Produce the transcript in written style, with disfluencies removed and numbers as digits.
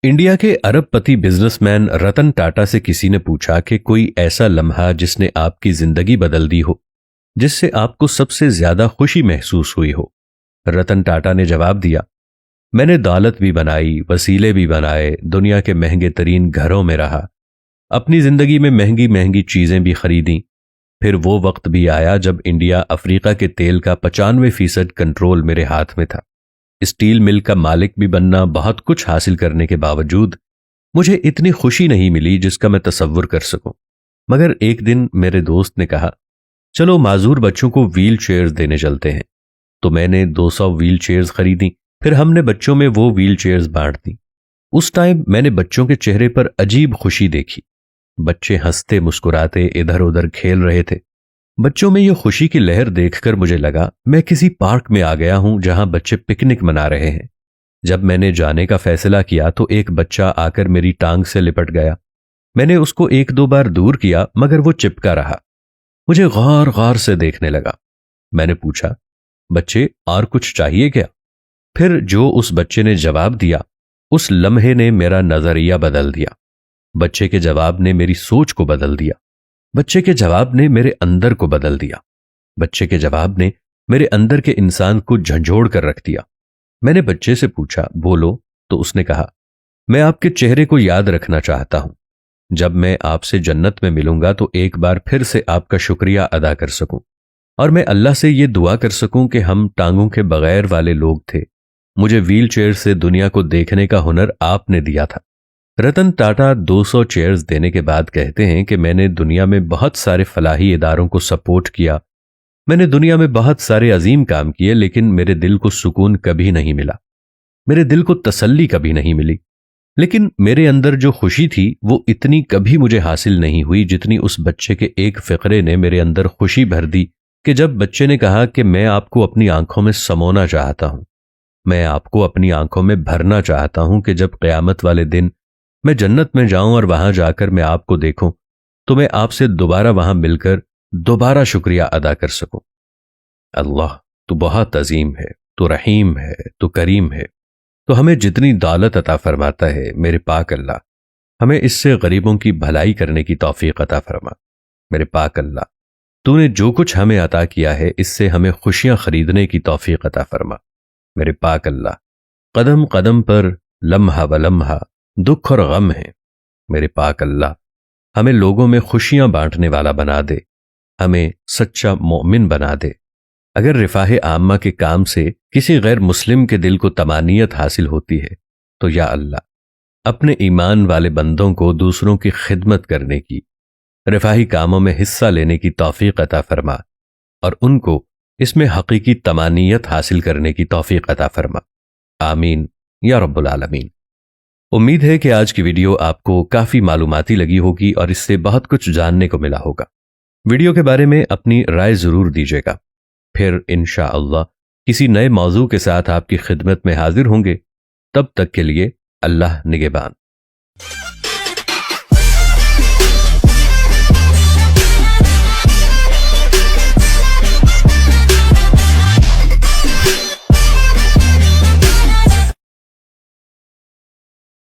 India کے ارب پتی business man Ratan Tata سے کسی نے پوچھا کہ کوئی ایسا لمحہ جس نے آپ کی زندگی بدل دی ہو، جس سے آپ کو سب سے زیادہ خوشی محسوس ہوئی ہو۔ رتن ٹاٹا نے جواب دیا، میں نے دولت بھی بنائی، وسیلے بھی بنائے، دنیا کے مہنگے ترین گھروں میں رہا، اپنی زندگی میں مہنگی مہنگی چیزیں بھی خریدیں، پھر وہ وقت بھی آیا جب انڈیا افریقہ کے تیل کا 95% کنٹرول میرے ہاتھ میں تھا۔ اسٹیل مل کا مالک بھی بننا، بہت کچھ حاصل کرنے کے باوجود مجھے اتنی خوشی نہیں ملی جس کا میں تصور کر سکوں۔ مگر ایک دن میرے دوست نے کہا، چلو معذور بچوں کو ویل چیئرز دینے چلتے ہیں، تو میں نے 200 ویل چیئرز خریدیں، پھر ہم نے بچوں میں وہ ویل چیئرز بانٹ دیں۔ اس ٹائم میں نے بچوں کے چہرے پر عجیب خوشی دیکھی، بچے ہنستے مسکراتے ادھر ادھر کھیل رہے تھے۔ بچوں میں یہ خوشی کی لہر دیکھ کر مجھے لگا میں کسی پارک میں آ گیا ہوں جہاں بچے پکنک منا رہے ہیں۔ جب میں نے جانے کا فیصلہ کیا تو ایک بچہ آ کر میری ٹانگ سے لپٹ گیا۔ میں نے اس کو 1-2 بار دور کیا مگر وہ چپکا رہا، مجھے غور غور سے دیکھنے لگا۔ میں نے پوچھا، بچے اور کچھ چاہیے کیا؟ پھر جو اس بچے نے جواب دیا، اس لمحے نے میرا نظریہ بدل دیا۔ بچے کے جواب نے میری سوچ کو بدل دیا، بچے کے جواب نے میرے اندر کو بدل دیا، بچے کے جواب نے میرے اندر کے انسان کو جھنجھوڑ کر رکھ دیا۔ میں نے بچے سے پوچھا، بولو، تو اس نے کہا، میں آپ کے چہرے کو یاد رکھنا چاہتا ہوں، جب میں آپ سے جنت میں ملوں گا تو ایک بار پھر سے آپ کا شکریہ ادا کر سکوں، اور میں اللہ سے یہ دعا کر سکوں کہ ہم ٹانگوں کے بغیر والے لوگ تھے، مجھے ویل چیئر سے دنیا کو دیکھنے کا ہنر آپ نے دیا تھا۔ رتن ٹاٹا 200 چیئرز دینے کے بعد کہتے ہیں کہ میں نے دنیا میں بہت سارے فلاحی اداروں کو سپورٹ کیا، میں نے دنیا میں بہت سارے عظیم کام کیے، لیکن میرے دل کو سکون کبھی نہیں ملا، میرے دل کو تسلی کبھی نہیں ملی۔ لیکن میرے اندر جو خوشی تھی وہ اتنی کبھی مجھے حاصل نہیں ہوئی جتنی اس بچے کے ایک فقرے نے میرے اندر خوشی بھر دی، کہ جب بچے نے کہا کہ میں آپ کو اپنی آنکھوں میں سمونا چاہتا ہوں، میں آپ کو اپنی آنکھوں میں بھرنا چاہتا ہوں کہ جب قیامت والے دن میں جنت میں جاؤں اور وہاں جا کر میں آپ کو دیکھوں تو میں آپ سے دوبارہ وہاں مل کر دوبارہ شکریہ ادا کر سکوں۔ اللہ تو بہت عظیم ہے، تو رحیم ہے، تو کریم ہے، تو ہمیں جتنی دولت عطا فرماتا ہے میرے پاک اللہ، ہمیں اس سے غریبوں کی بھلائی کرنے کی توفیق عطا فرما۔ میرے پاک اللہ، تو نے جو کچھ ہمیں عطا کیا ہے اس سے ہمیں خوشیاں خریدنے کی توفیق عطا فرما۔ میرے پاک اللہ، قدم قدم پر لمحہ و لمحہ دکھ اور غم ہے، میرے پاک اللہ، ہمیں لوگوں میں خوشیاں بانٹنے والا بنا دے، ہمیں سچا مومن بنا دے۔ اگر رفاہ عامہ کے کام سے کسی غیر مسلم کے دل کو طمانینت حاصل ہوتی ہے تو یا اللہ، اپنے ایمان والے بندوں کو دوسروں کی خدمت کرنے کی، رفاہی کاموں میں حصہ لینے کی توفیق عطا فرما، اور ان کو اس میں حقیقی طمانینت حاصل کرنے کی توفیق عطا فرما۔ آمین یا رب العالمین۔ امید ہے کہ آج کی ویڈیو آپ کو کافی معلوماتی لگی ہوگی اور اس سے بہت کچھ جاننے کو ملا ہوگا۔ ویڈیو کے بارے میں اپنی رائے ضرور دیجیے گا، پھر انشاءاللہ کسی نئے موضوع کے ساتھ آپ کی خدمت میں حاضر ہوں گے۔ تب تک کے لیے اللہ نگہبان۔